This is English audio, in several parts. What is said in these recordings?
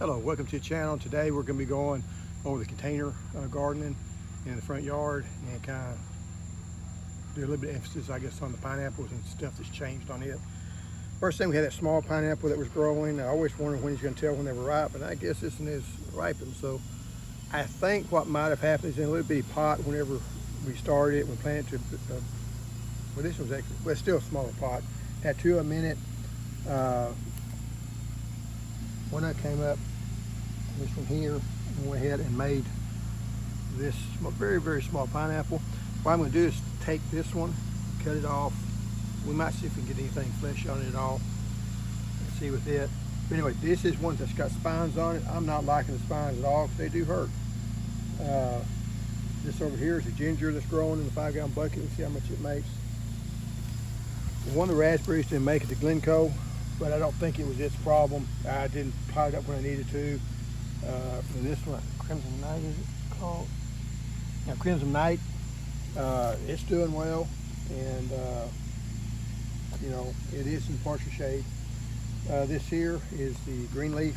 Hello, welcome to the channel. Today we're going to be going over the container gardening in the front yard and kind of do a little bit of emphasis, I guess, on the pineapples and stuff that's changed on it. First thing, we had that small pineapple that was growing. I always wondered when he's going to tell when they were ripe, but I guess this one is ripened. So I think what might have happened is in a little bitty pot whenever we started it, we planted to, well, this was actually, well, it's still a smaller pot. Had 2 a minute. When I came up, this one here, and went ahead and made this very, very small pineapple. What I'm going to do is take this one, cut it off. We might see if we can get anything flesh on it at all. Let's see with it. But anyway, this is one that's got spines on it. I'm not liking the spines at all because they do hurt. This over here is a ginger that's growing in the 5-gallon bucket. Let's see how much it makes. One of the raspberries didn't make it to Glencoe, but I don't think it was its problem. I didn't pot it up when I needed to. This one, Crimson Night is it called? Yeah, Crimson Night. It's doing well, and you know, it is in partial shade. This here is the green leaf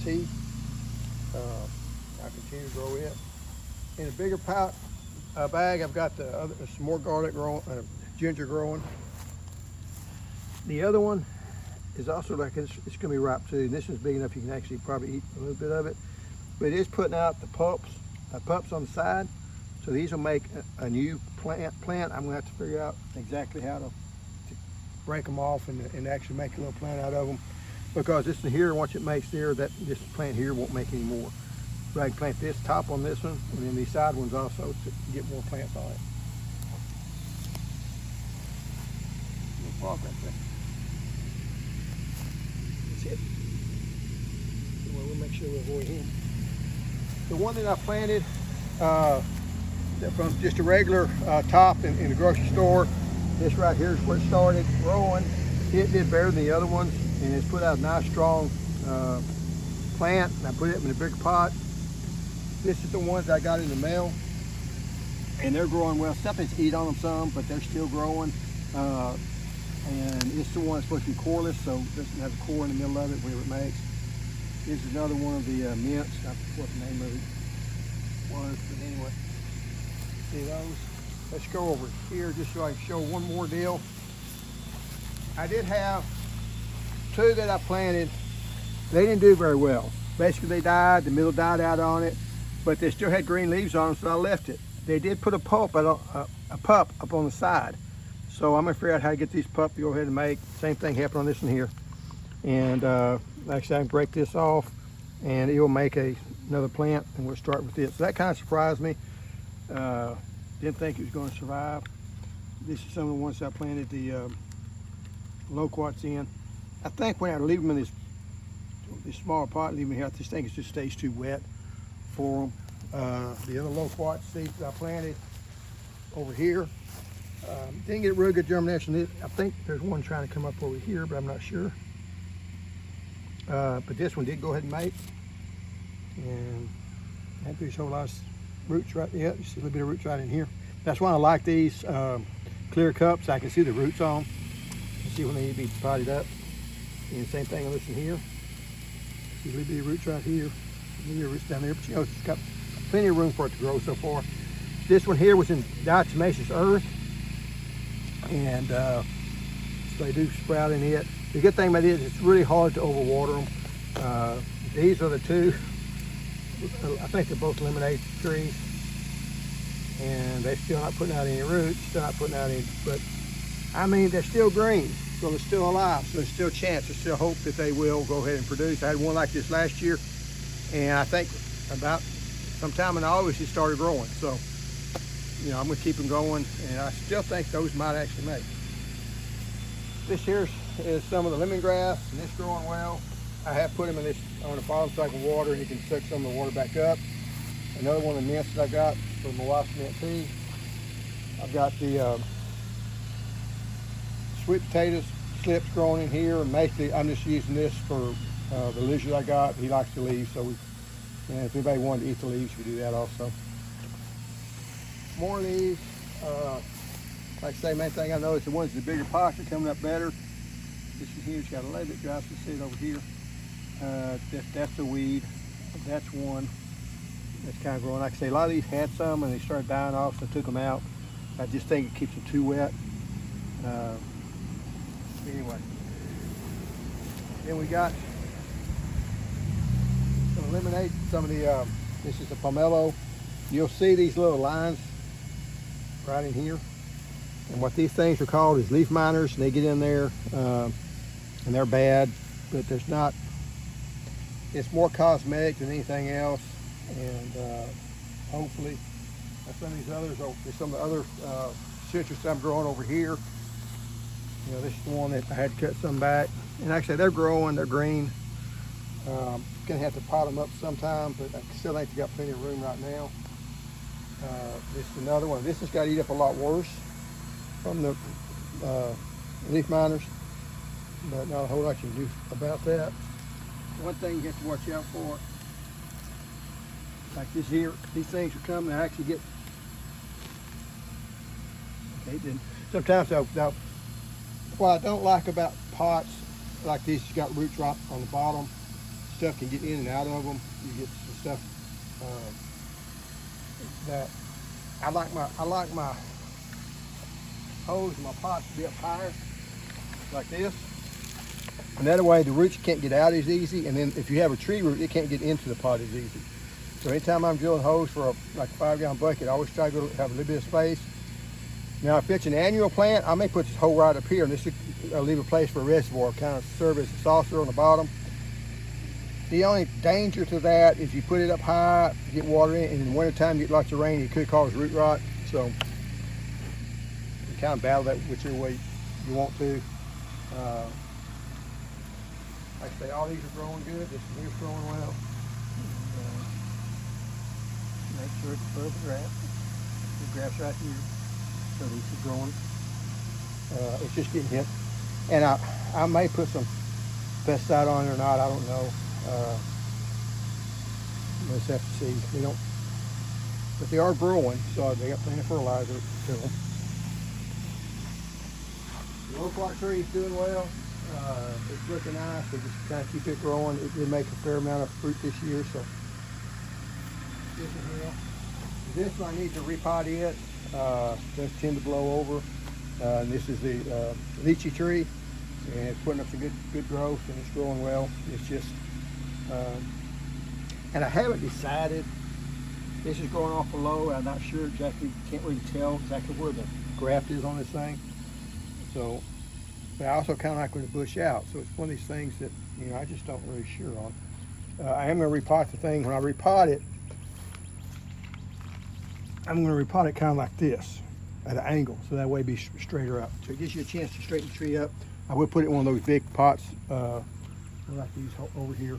tea. I continue to grow it. In a bigger bag, I've got some more garlic growing, ginger growing. The other one is also like it's going to be ripe too. And this one's big enough you can actually probably eat a little bit of it. But it is putting out the pups on the side. So these will make a new plant. I'm going to have to figure out exactly how to break them off and actually make a little plant out of them. Because this one here, once it makes there, this plant here won't make any more. So I can plant this top on this one, and then these side ones also to get more plants on it. Little frog right there. That's it. We'll make sure we avoid him. The one that I planted from just a regular top in the grocery store, this right here is where it started growing. It did better than the other ones, and it's put out a nice strong plant. And I put it in a bigger pot. This is the ones I got in the mail, and they're growing well. Something's eat on them some, but they're still growing. And it's the one that's supposed to be coreless, so it doesn't have a core in the middle of it, whatever it makes. This is another one of the mints. I forgot what the name of it was, but anyway. See those? Let's go over here just so I can show one more deal. I did have 2 that I planted. They didn't do very well. Basically, they died. The middle died out on it, but they still had green leaves on them, so I left it. They did put a pup up on the side. So I'm gonna figure out how to get these pups to go ahead and make. Same thing happened on this one here. And actually I can break this off and it will make another plant, and we'll start with it. So that kind of surprised me. Didn't think it was gonna survive. This is some of the ones I planted the loquats in. I think when I leave them in this small pot, leave them here, I just think it just stays too wet for them. The other loquat seeds I planted over here. Didn't get real good germination. I think there's one trying to come up over here, but I'm not sure. But this one did go ahead and make. And I think there's a whole lot of roots right there. You see a little bit of roots right in here. That's why I like these clear cups. I can see the roots on them. You see when they need to be potted up. And same thing on this one here. See a little bit of roots right here. A little roots down there, but you know, it's got plenty of room for it to grow so far. This one here was in diatomaceous earth. And so they do sprout in it. The good thing about it is it's really hard to overwater them. These are the 2. I think they're both lemonade trees, and they're still not putting out any roots, still not putting out any, but I mean, they're still green, so they're still alive, so there's still a chance, there's still hope that they will go ahead and produce. I had one like this last year, and I think about sometime in August it started growing, so you know, I'm gonna keep them going, and I still think those might actually make. This here is some of the lemongrass, and it's growing well. I have put them in this on the bottom so I can water, and you can suck some of the water back up. Another one of the mints that I got for my wife's mint tea. I've got the sweet potatoes slips growing in here, and basically I'm just using this for the lizard I got. He likes the leaves, so and if anybody wanted to eat the leaves, we do that also. More leaves. Like I say, main thing I noticed, the ones in the bigger pots are coming up better. This one here's got a little bit dry, so see it over here. That's the weed. That's one that's kind of growing. Like I say, a lot of these had some and they started dying off, so I took them out. I just think it keeps them too wet. Anyway, then we got to eliminate some of the, this is the pomelo. You'll see these little lines right in here. And what these things are called is leaf miners, and they get in there and they're bad, but there's not, it's more cosmetic than anything else. And hopefully some of these others, some of the other citrus I'm growing over here. You know, this is the one that I had to cut some back. And actually they're growing, they're green. Gonna have to pot them up sometime, but I still think they got plenty of room right now. This is another one. This has got to eat up a lot worse from the leaf miners, but not a whole lot you can do about that. One thing you have to watch out for, like this here, these things are coming. I actually get, okay, then sometimes now, what I don't like about pots like these, you got roots right on the bottom. Stuff can get in and out of them. You get some stuff that I like my hose and my pots to be up higher, like this. And that way the roots can't get out as easy. And then if you have a tree root, it can't get into the pot as easy. So anytime I'm drilling hose for like a 5-gallon bucket, I always try to have a little bit of space. Now, if it's an annual plant, I may put this hole right up here, and this will leave a place for a reservoir, kind of serve as a saucer on the bottom. The only danger to that is you put it up high, you get water in it, and in the wintertime you get lots of rain, it could cause root rot. So you kind of battle that whichever way you want to. Like I say, all these are growing good. This one here's growing well. Make sure it's above the grass. The grass right here. So these are growing. It's just getting hit. And I may put some pesticide on it or not, I don't know. We'll just have to see. They don't, but they are growing, so they got plenty of fertilizer to them. The oak tree is doing well. It's looking nice. We just kind of keep it growing. It did make a fair amount of fruit this year, so this one I need to repot it. Does tend to blow over. And this is the lychee tree, and it's putting up some good growth, and it's growing well. It's just, and I haven't decided. This is growing awful low. I'm not sure exactly. Can't really tell exactly where the graft is on this thing. So, but I also kind of like when it bush out. So it's one of these things that, you know, I just don't really sure on. I am going to repot the thing. When I repot it, I'm going to repot it kind of like this, at an angle, so that way it'll be straighter up. So it gives you a chance to straighten the tree up. I would put it in one of those big pots, like these over here.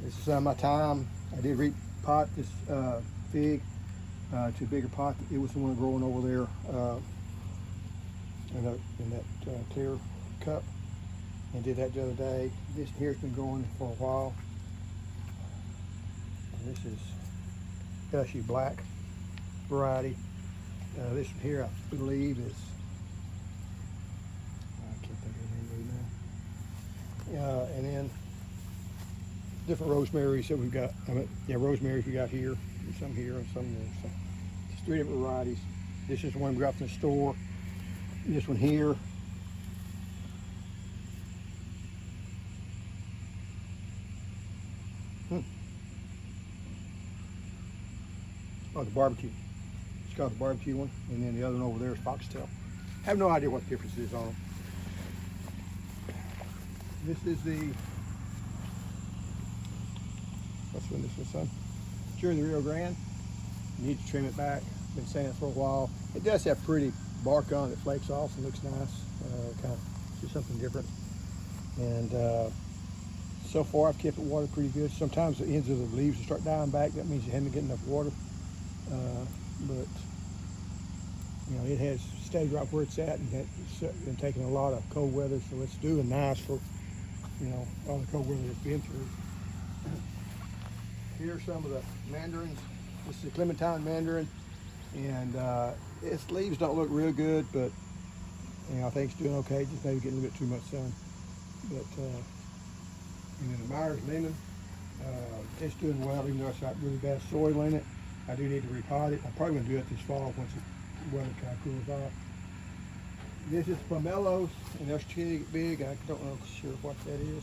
This is my time. I did repot this fig to a bigger pot. It was the one growing over there in that clear cup. And did that the other day. This here's been growing for a while. And this is LSU Black variety. This one here, I believe, is, I can't think of the name right now. And then different rosemaries that we've got. Rosemaries we got here, and some here, and some there. So it's 3 different varieties. This is the one we got from the store. This one here. Oh, the barbecue. It's called the barbecue one, and then the other one over there is foxtail. I have no idea what the difference is on them. This is the, what's when this is, son? Cherry of the Rio Grande. You need to trim it back. Been saying it for a while. It does have pretty bark on it that flakes off and looks nice. Kind of do something different. And so far I've kept it watered pretty good. Sometimes the ends of the leaves will start dying back. That means you haven't getting enough water. But you know, it has stayed right where it's at, and it's been taking a lot of cold weather, so it's doing nice for, you know, all the cold weather it's been through. Here's some of the mandarins. This is a Clementine mandarin, and its leaves don't look real good, but you know, I think it's doing okay. Just maybe getting a little bit too much sun. But And then the Myers lemon, it's doing well, even though it's got really bad soil in it. I do need to repot it. I'm probably gonna do it this fall once the weather kind of cools off. This is pomelos, and they're too big. I don't know sure what that is.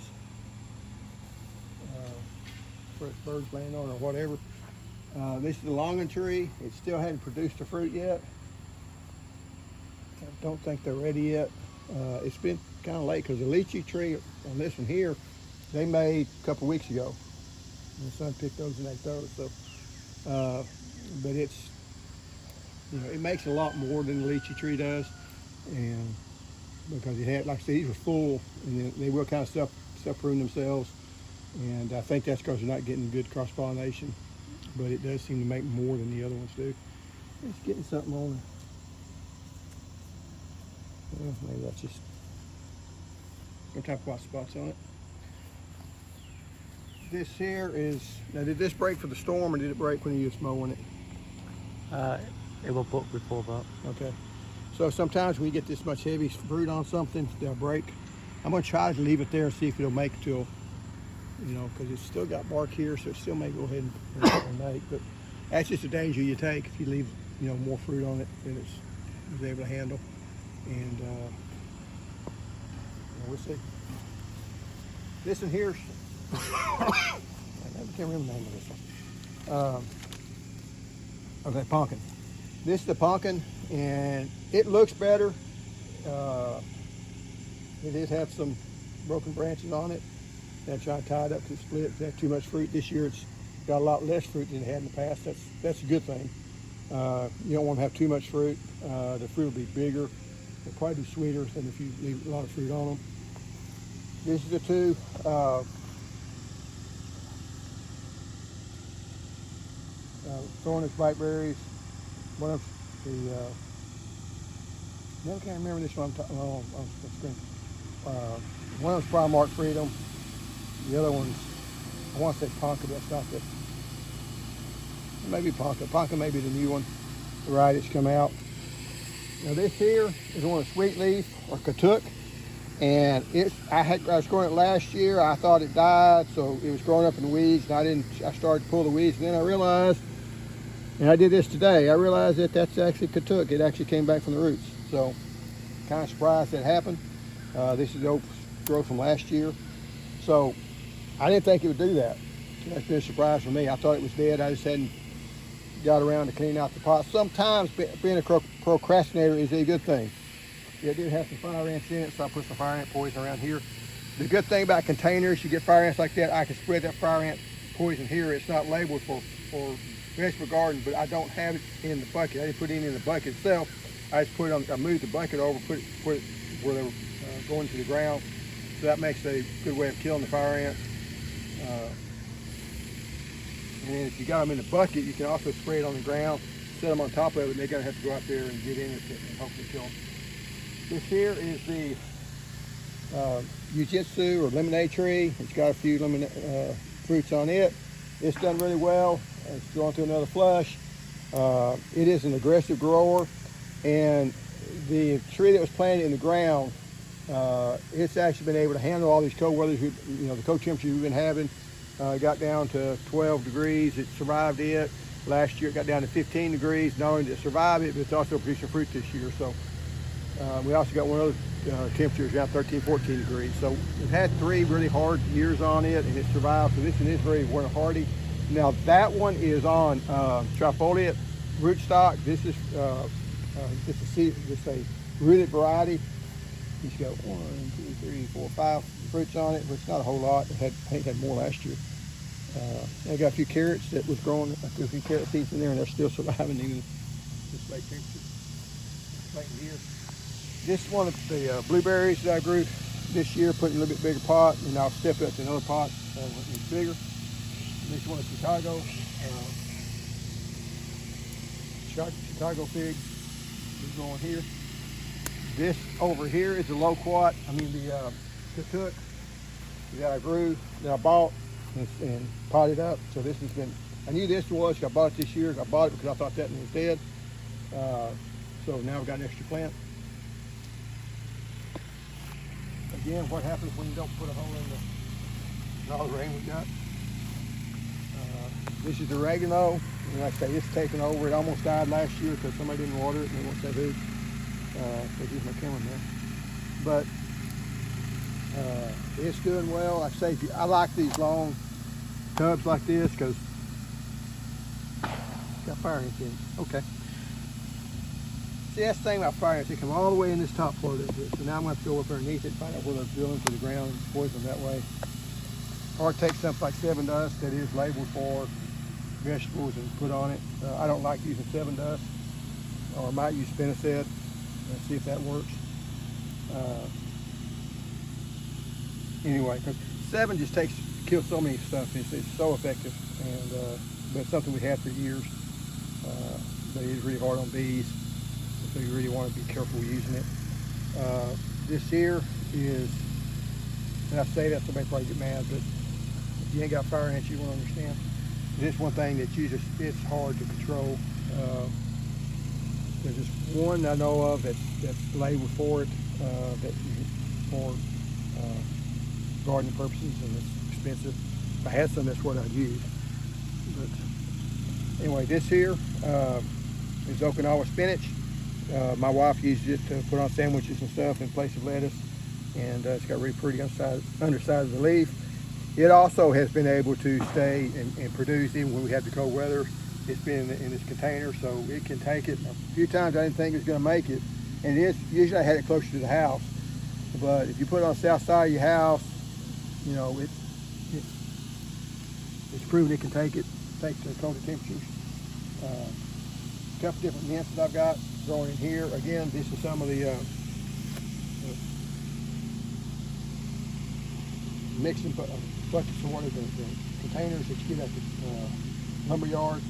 For birds laying on or whatever. This is the longan tree. It still hadn't produced the fruit yet. I don't think they're ready yet. It's been kind of late because the lychee tree on this one here, they made a couple weeks ago. My son picked those and ate those. So, but it's, you know, it makes a lot more than the lychee tree does, and because it had, like I said, these were full, and then they will kind of self-prune themselves. And I think that's because they're not getting good cross-pollination, but it does seem to make more than the other ones do. It's getting something on it. Well, maybe that's just some type of white spots on it. This here is, now did this break for the storm or did it break when you was mowing it? It will book before that. Okay. So sometimes when you get this much heavy fruit on something, they'll break. I'm gonna try to leave it there and see if it'll make it till, you know, because it's still got bark here, so it still may go ahead and make. But that's just a danger you take if you leave, you know, more fruit on it than it's able to handle. And we'll see. This one here's, I can't remember the name of this one. Okay, pumpkin. This is the pumpkin, and it looks better. It did have some broken branches on it. I'm trying to tie it up to split. It had too much fruit this year. It's got a lot less fruit than it had in the past. That's a good thing. You don't want to have too much fruit. The fruit will be bigger. It'll probably be sweeter than if you leave a lot of fruit on them. These are the two. Thornless blackberries. One of the, I can't remember this one on the screen. One of them's Primark Freedom. The other one's, I want to say Ponca, but that's not the, maybe Ponca. Ponca may be the new one, the right it's come out. Now this here is one of Sweet Leaf or Katuk, and I was growing it last year. I thought it died, so it was growing up in the weeds, and I started to pull the weeds, and then I realized, and I did this today, I realized that that's actually Katuk. It actually came back from the roots. So kind of surprised that happened. This is the old growth from last year. So I didn't think it would do that. That's been a surprise for me. I thought it was dead. I just hadn't got around to cleaning out the pot. Sometimes being a procrastinator is a good thing. It did have some fire ants in it, so I put some fire ant poison around here. The good thing about containers, you get fire ants like that, I can spread that fire ant poison here. It's not labeled for vegetable garden, but I don't have it in the bucket. I didn't put it in the bucket itself. I just put it on, I moved the bucket over, put it where they were going to the ground. So that makes a good way of killing the fire ants. And then if you got them in the bucket, you can also spray it on the ground, set them on top of it, and they're gonna have to go out there and get in it and hopefully kill them. This here is the Jiu-Jitsu or lemonade tree. It's got a few fruits on it. It's done really well. It's going through another flush. It is an aggressive grower, and the tree that was planted in the ground, it's actually been able to handle all these cold weathers. You know, the cold temperatures we've been having. Got down to 12 degrees. It survived it. Last year it got down to 15 degrees. Not only did it survive it, but it's also producing fruit this year. So we also got one other temperatures around 13, 14 degrees. So we've had 3 really hard years on it, and it survived. So this one is very winter hardy. Now that one is on trifoliate rootstock. This is just a rooted variety. He's got 1, 2, 3, 4, 5 fruits on it, but it's not a whole lot. I think it had more last year. I got a few carrots that was growing. I threw a few carrot seeds in there, and they're still surviving even this late temperature. Late in the year. This is one of the blueberries that I grew this year, put in a little bit bigger pot, and I'll step it up to another pot when it's bigger. This one is Chicago. Chicago fig is growing here. This over here is the loquat. The Katuk that I grew, that I bought and potted up. So this has been, I knew this was, I bought it this year. I bought it because I thought that one was dead. So now I've got an extra plant. Again, what happens when you don't put a hole in all the rain we got. This is oregano, and like I say, it's taken over. It almost died last year because somebody didn't water it, and they won't say who. They use my camera now. But it's doing well. Like I say, I like these long tubs like this because it's got fire ants in it. Okay. See, that's the thing about fire ants. They come all the way in this top part of it. So now I'm going to have to go up underneath it, find out where they're drilling to the ground and poison them that way. Or take something like Sevin Dust that is labeled for vegetables and put on it. I don't like using Sevin Dust, or I might use Spinosad and see if that works. Anyway, because Sevin just kills so many stuff. It's so effective, and but it's something we had for years. But it is really hard on bees, so you really want to be careful using it. This here is, and I say that somebody probably get mad, but if you ain't got fire ants, you won't understand. It's one thing that it's hard to control. There's just one I know of that's labeled for it, that's for gardening purposes, and it's expensive. If I had some, that's what I'd use. But anyway, this here is Okinawa spinach. My wife used it to put on sandwiches and stuff in place of lettuce, and it's got really pretty underside of the leaf. It also has been able to stay and produce even when we had the cold weather. It's been in this container, so it can take it. A few times I didn't think it was going to make it, and usually I had it closer to the house. But if you put it on the south side of your house, you know it's proven it can take the colder temperatures. A couple different mints that I've got growing in here. Again, this is some of the mixing buckets of water, the containers that you get at the lumber yard,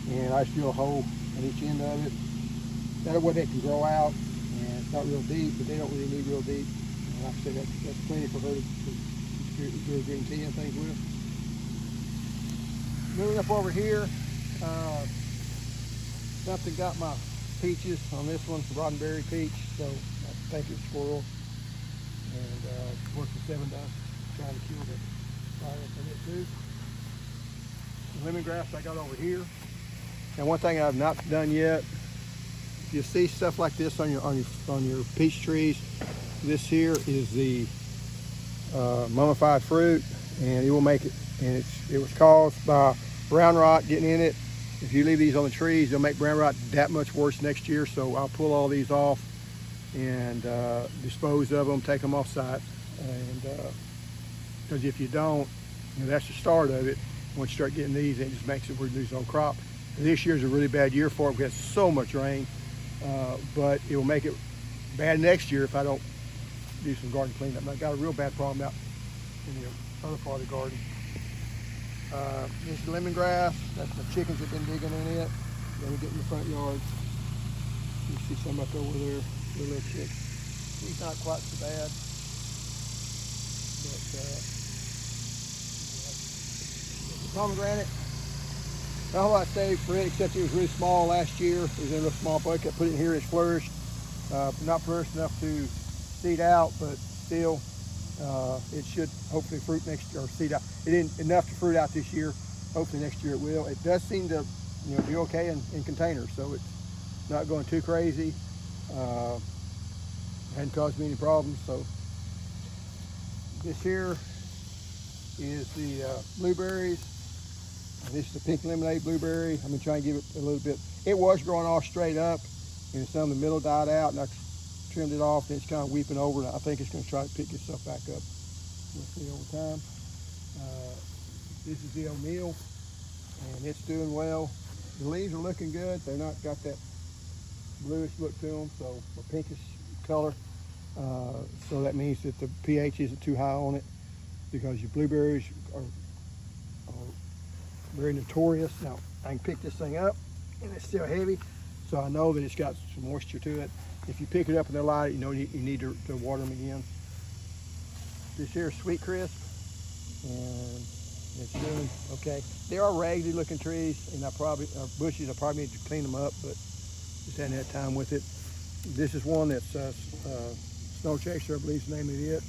and I just drill a hole on each end of it. That way they can grow out, and it's not real deep, but they don't really need real deep. And like I said, that's plenty for her to do green tea and things with. Moving up over here, something got my peaches on this one, Roddenberry peach, so I think it's squirrel, and works with Sevin Dust, trying to kill the fire from it too. The lemongrass I got over here. And one thing I've not done yet, if you see stuff like this on your peach trees, this here is the mummified fruit, and it will make it. And it was caused by brown rot getting in it. If you leave these on the trees, they'll make brown rot that much worse next year. So I'll pull all these off and dispose of them, take them off site, and because if you don't, that's the start of it. Once you start getting these, it just makes it reduce on crop. And this year's a really bad year for it. We have so much rain, but it will make it bad next year if I don't do some garden cleanup. I've got a real bad problem out in the other part of the garden. This is lemongrass. That's the chickens have been digging in it. Then we get in the front yard. You see some up over there, the little chick. He's not quite so bad, but the pomegranate. I don't know what I say for it, except it was really small last year. It was in a small bucket. Put it in here. It's flourished. Not flourished enough to seed out, but still, it should hopefully fruit next year, or seed out. It didn't enough to fruit out this year. Hopefully next year it will. It does seem to, be okay in containers, so it's not going too crazy. Hadn't caused me any problems. So this here is the blueberries. This is the pink lemonade blueberry. I've been trying to give it a little bit. It was growing off straight up, and some of the middle died out, and I trimmed it off, and it's kind of weeping over. And I think it's going to try to pick itself back up. We'll see over time. This is the O'Neill, and it's doing well. The leaves are looking good. They're not got that bluish look to them, so a pinkish color. So that means that the pH isn't too high on it, because your blueberries are very notorious. Now I can pick this thing up, and it's still heavy, so I know that it's got some moisture to it. If you pick it up and they're light, you need to water them again. This here is Sweet Crisp, and it's doing okay. They are raggedy looking trees, and bushes. I probably need to clean them up, but just hadn't had time with it. This is one that's Snow Chaser, I believe is the name of it.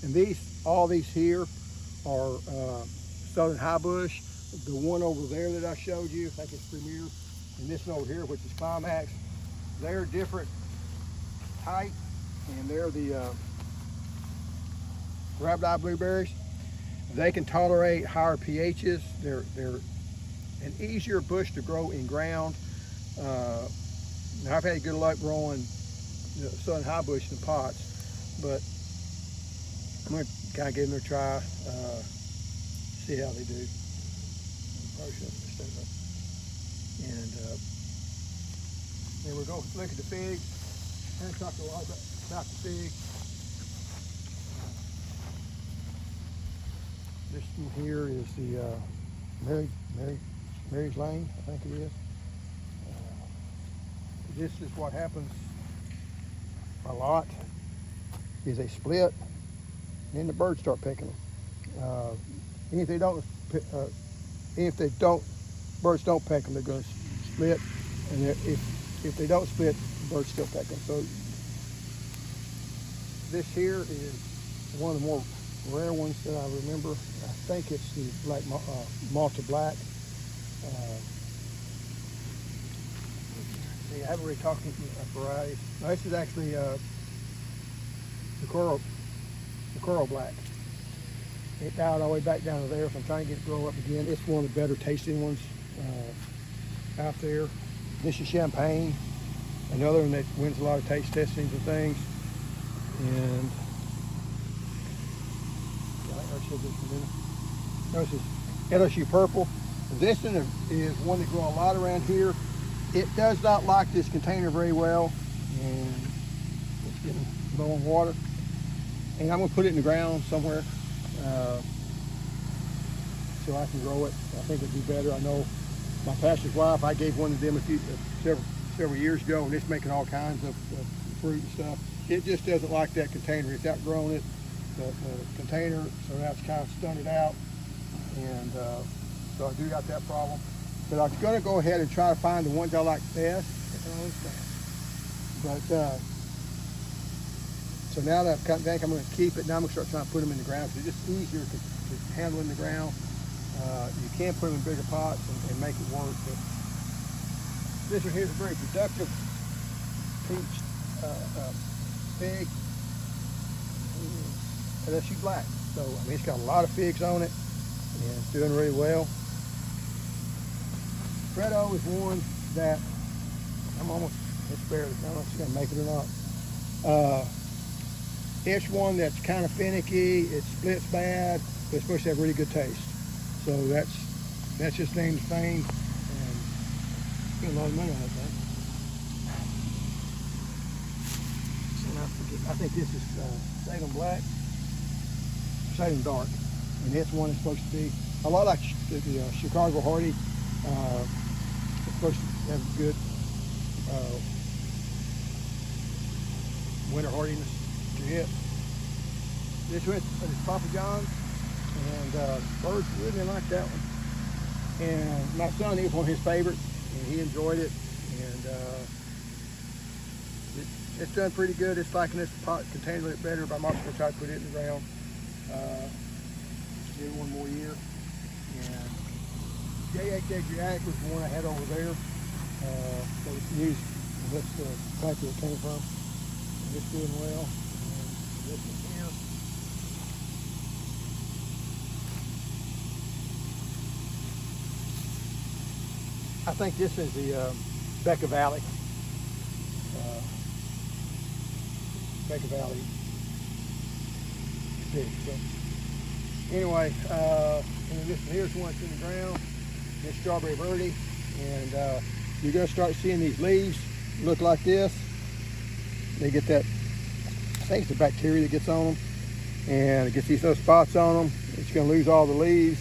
And all these here are Southern High Bush. The one over there that I showed you, I think it's Premier, and this one over here, which is Climax. They're different type, and they're the rabbit eye blueberries. They can tolerate higher pHs. They're an easier bush to grow in ground. Now I've had good luck growing Southern High Bush in pots, but I'm going to kind of give them a try, see how they do. And then we're going to look at the figs. I talked a lot about the figs. This one here is the Mary's Lane, I think it is. This is what happens a lot, is they split, and then the birds start picking them. And if they don't, birds don't peck them, they're going to split. And if they don't split, the birds still peck them. So this here is one of the more rare ones that I remember. I think it's the black Malta Black. See, I haven't really talked about varieties. No, this is actually the Coral Black. It died all the way back down to there, so I'm trying to get it to grow up again. It's one of the better tasting ones out there. This is Champagne, another one that wins a lot of taste testings and things. And this is LSU Purple. This one is one that grows a lot around here. It does not like this container very well, and it's getting low on water. And I'm going to put it in the ground somewhere so I can grow it. I think it'd be better. I know my pastor's wife, I gave one to them several years ago, and it's making all kinds of fruit and stuff. It just doesn't like that container. It's outgrown it, the container, so now it's kind of stunted out. And so I do got that problem. But I'm going to go ahead and try to find the ones I like best. But so now that I've cut back, I'm going to keep it. Now I'm going to start trying to put them in the ground because it's just easier to handle in the ground. You can put them in bigger pots and make it work. But this one here is a very productive peach fig. LSU Black. So I mean, it's got a lot of figs on it and it's doing really well. Fredo is one that I'm almost, it's barely, I don't know if it's going to make it or not. It's one that's kind of finicky, it splits bad, but it's supposed to have really good taste. So that's just named the thing, and spent a lot of money on that thing. I think this is Salem Black, Salem Dark, and this one is supposed to be a lot like the Chicago Hardy. It's supposed to have good winter hardiness to it. This one is Papa John's, and birds really like that one. And my son, it was one of his favorites, and he enjoyed it. And it's done pretty good. It's liking this pot container a little better, but I'm also going to try to put it in the ground. Give it one more year. And JH Adriatic was the one I had over there. That was used, and that's the plant that it came from. And it's doing well. And this one here. I think this is the Becca Valley. Becca Valley fig. So anyway, and this here's one that's in the ground. It's Strawberry Verde, and you're going to start seeing these leaves look like this. They get that, I think it's the bacteria that gets on them, and it gets these little spots on them. It's going to lose all the leaves.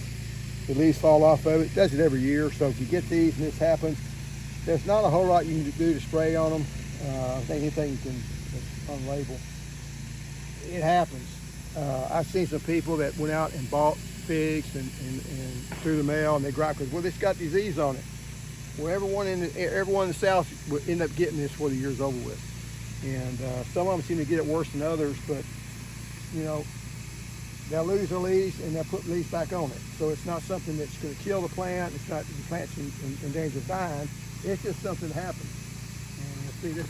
The leaves fall off of it. It does it every year. So if you get these and this happens, there's not a whole lot you can do to spray on them. I think anything you can on label. It happens. I've seen some people that went out and bought figs and through the mail, and they gripe because, well, it's got disease on it. Well, everyone in the South will end up getting this before the year's over with. And some of them seem to get it worse than others, but you know, they'll lose their leaves and they'll put leaves back on it. So it's not something that's going to kill the plant. It's not the plant's in danger of dying. It's just something that happens. And you'll see this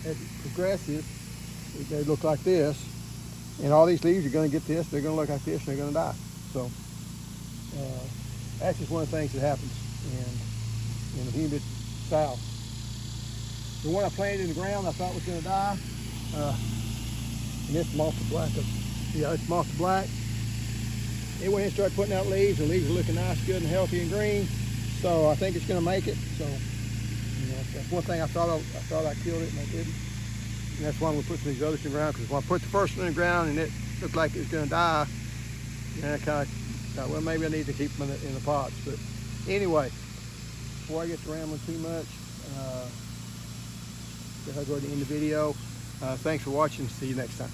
as it progresses, they look like this. And all these leaves are going to get this. They're going to look like this, and they're going to die. So that's just one of the things that happens in the humid south. The one I planted in the ground I thought was going to die, and it's moth to black. Yeah, it's moth to black. It went and started putting out leaves. The leaves are looking nice, good, and healthy and green. So I think it's going to make it. So that's one thing I thought I killed it, and I didn't. And that's why I'm going to put some of these others in the ground, because when I put the first one in the ground and it looked like it was going to die, and I kind of thought, well, maybe I need to keep them in the pots. But anyway, before I get to rambling too much, I'll go ahead and end the video. Thanks for watching. See you next time.